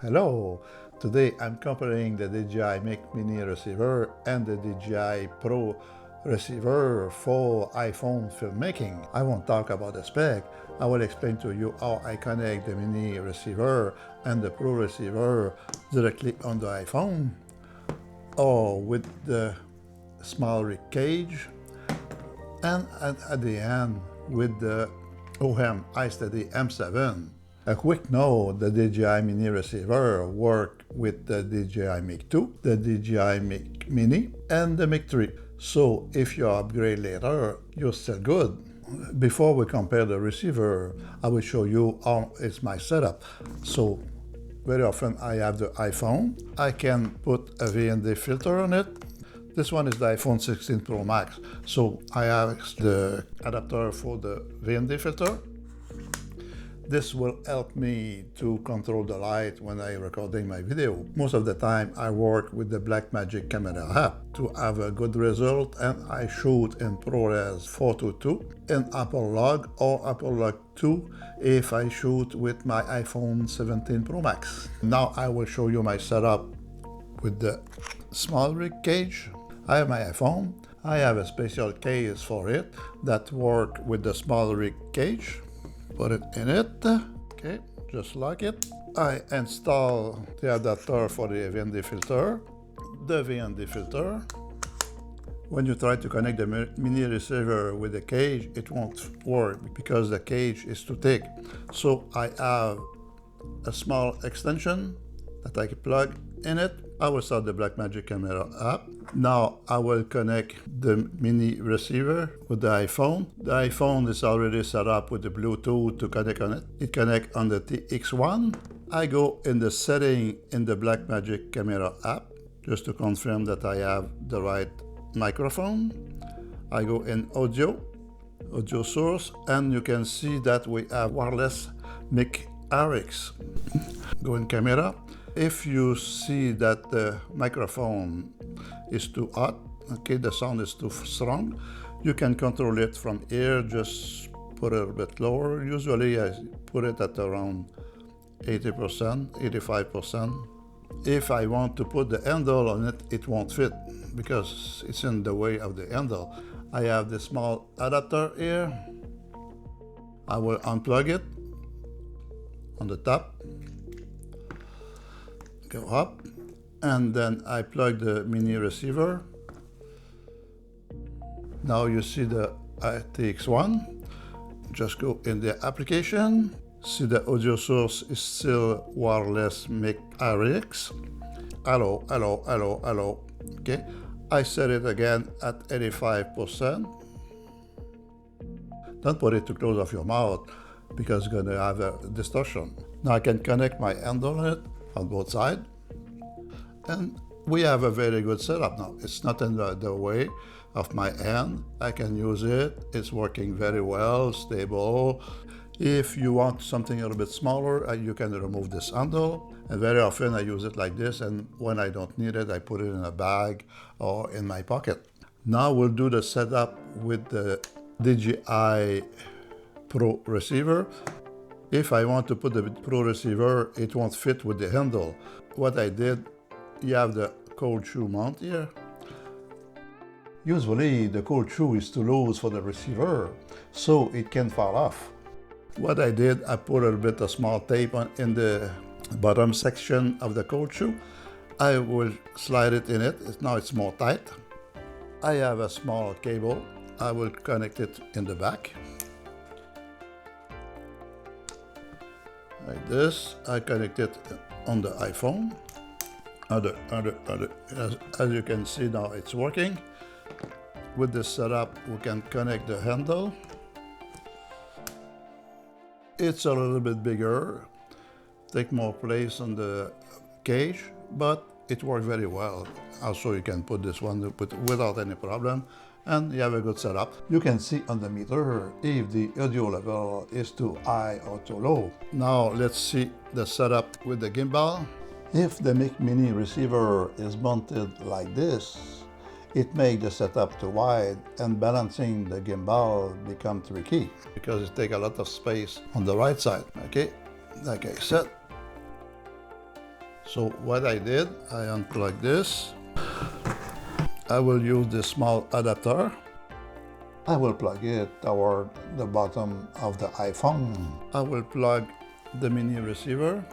Hello! Today I'm comparing the DJI Mic Mini Receiver and the DJI Pro Receiver for iPhone filmmaking. I won't talk about the spec. I will explain to you how I connect the Mini Receiver and the Pro Receiver directly on the iPhone or with the SmallRig cage, and at the end with the Hohen iSteady M7. A quick note, the DJI Mini Receiver works with the DJI Mic 2, the DJI Mic Mini, and the Mic 3. So if you upgrade later, you're still good. Before we compare the receiver, I will show you how it's my setup. So very often I have the iPhone. I can put a VND filter on it. This one is the iPhone 16 Pro Max. So I have the adapter for the VND filter. This will help me to control the light when I'm recording my video. Most of the time I work with the Blackmagic camera app to have a good result, and I shoot in ProRes 422 in Apple Log or Apple Log 2 if I shoot with my iPhone 17 Pro Max. Now I will show you my setup with the SmallRig cage. I have my iPhone. I have a special case for it that works with the SmallRig cage. Put it in it, okay, just like it. I install the adapter for the VND filter, the VND filter. When you try to connect the mini receiver with the cage, it won't work because the cage is too thick. So I have a small extension that I can plug in it. I will start the Blackmagic camera app. Now I will connect the mini receiver with the iPhone. The iPhone is already set up with the Bluetooth to connect on it. It connects on the TX1. I go in the setting in the Blackmagic camera app just to confirm that I have the right microphone. I go in audio source, and you can see that we have wireless mic RX. Go in camera. If you see that the microphone is too hot, okay, the sound is too strong, you can control it from here. Just put it a bit lower. Usually I put it at around 80%, 85%. If I want to put the handle on it, it won't fit because it's in the way of the handle. I have the small adapter here. I will unplug it on the top. Go up, and then I plug the mini receiver. Now you see the TX1. Just go in the application. See the audio source is still wireless mic RX. Hello, hello, hello, hello. Okay, I set it again at 85%. Don't put it too close of your mouth because it's gonna have a distortion. Now I can connect my handle on it on both sides, and we have a very good setup now. It's not in the way of my hand. I can use it. It's working very well, stable. If you want something a little bit smaller, you can remove this handle, and very often I use it like this, and when I don't need it, I put it in a bag or in my pocket. Now we'll do the setup with the DJI Pro Receiver. If I want to put the Pro Receiver, it won't fit with the handle. What I did, you have the cold shoe mount here. Usually the cold shoe is too loose for the receiver, so it can fall off. What I did, I put a little bit of small tape in the bottom section of the cold shoe. I will slide it in it. Now it's more tight. I have a small cable. I will connect it in the back. Like this. I connect it on the iPhone. As you can see now, it's working. With this setup, we can connect the handle. It's a little bit bigger, take more place on the cage, but it works very well. Also, you can put this one without any problem, and you have a good setup. You can see on the meter if the audio level is too high or too low. Now let's see the setup with the gimbal. If the Mic Mini Receiver is mounted like this, it makes the setup too wide, and balancing the gimbal becomes tricky because it takes a lot of space on the right side. Okay, like I said, So what I did, I unplugged this. I will use this small adapter. I will plug it toward the bottom of the iPhone. I will plug the mini receiver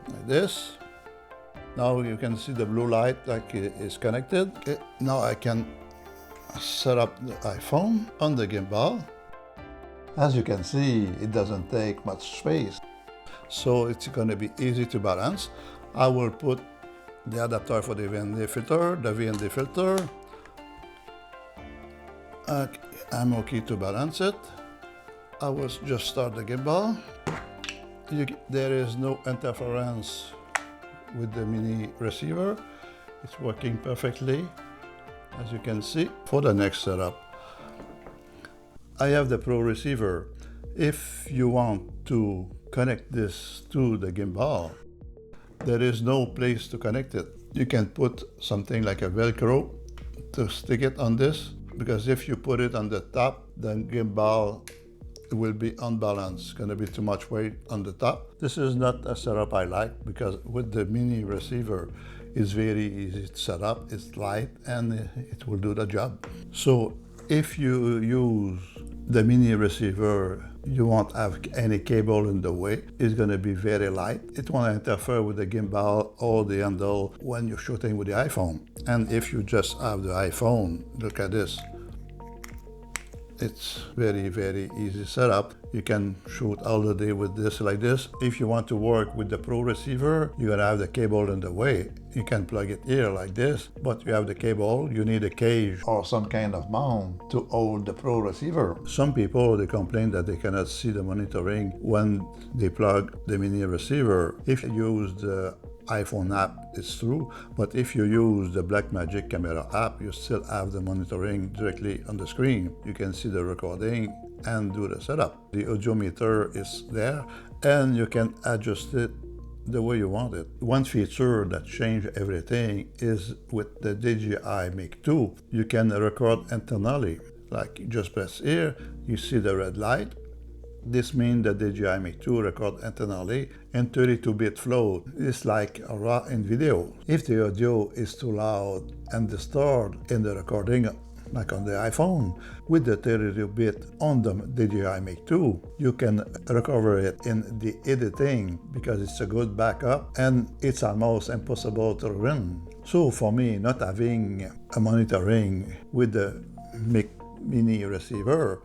like this. Now you can see the blue light like it is connected. Okay. Now I can set up the iPhone on the gimbal. As you can see, it doesn't take much space, so it's going to be easy to balance. I will put the adapter for the VND filter. I'm okay to balance it. I will just start the gimbal. There is no interference with the mini receiver. It's working perfectly, as you can see. For the next setup, I have the Pro Receiver. If you want to connect this to the gimbal, there is no place to connect it. You can put something like a Velcro to stick it on this, because if you put it on the top, the gimbal will be unbalanced. It's going to be too much weight on the top. This is not a setup I like, because with the mini receiver, it's very easy to set up. It's light and it will do the job. So if you use the mini receiver, you won't have any cable in the way. It's going to be very light. It won't interfere with the gimbal or the handle when you're shooting with the iPhone. And if you just have the iPhone, look at this. It's very, very easy setup. You can shoot all the day with this like this. If you want to work with the Pro Receiver, you're gonna have the cable in the way. You can plug it here like this, but you have the cable. You need a cage or some kind of mount to hold the Pro Receiver. Some people, they complain that they cannot see the monitoring when they plug the mini receiver. If you use the iPhone app, it's true, but if you use the Blackmagic camera app, you still have the monitoring directly on the screen. You can see the recording and do the setup. The audiometer is there, and you can adjust it the way you want it. One feature that changed everything is with the DJI Mic 2, you can record internally. Like, you just press here, you see the red light. This means that the DJI Mic 2 records internally in 32-bit float. It's like a RAW in video. If the audio is too loud and distorted in the recording, like on the iPhone, with the 32-bit on the DJI Mic 2, you can recover it in the editing because it's a good backup and it's almost impossible to ruin. So for me, not having a monitoring with the Mic Mini Receiver,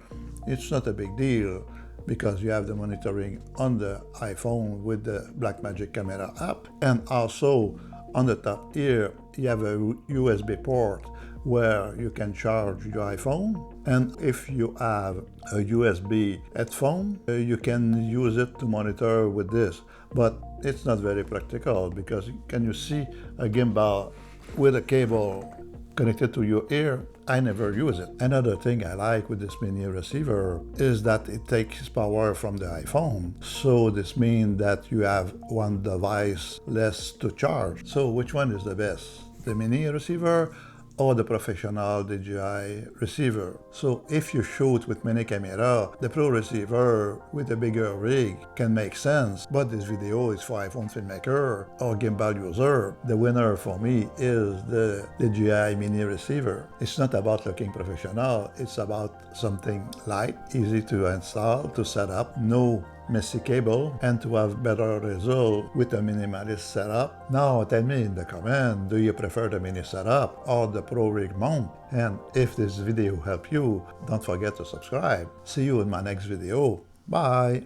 it's not a big deal, because you have the monitoring on the iPhone with the Blackmagic camera app. And also on the top here, you have a USB port where you can charge your iPhone. And if you have a USB headphone, you can use it to monitor with this. But it's not very practical, because can you see a gimbal with a cable connected to your ear? I never use it. Another thing I like with this mini receiver is that it takes power from the iPhone. So this means that you have one device less to charge. So which one is the best? The mini receiver or the professional DJI receiver? So if you shoot with mini camera, the Pro Receiver with a bigger rig can make sense, but this video is for iPhone filmmaker or gimbal user. The winner for me is the DJI Mini Receiver. It's not about looking professional, it's about something light, easy to install, to set up, no messy cable, and to have better result with a minimalist setup. Now tell me in the comment, do you prefer the mini setup or the Pro Rig mount? And if this video helped you, don't forget to subscribe. See you in my next video. Bye!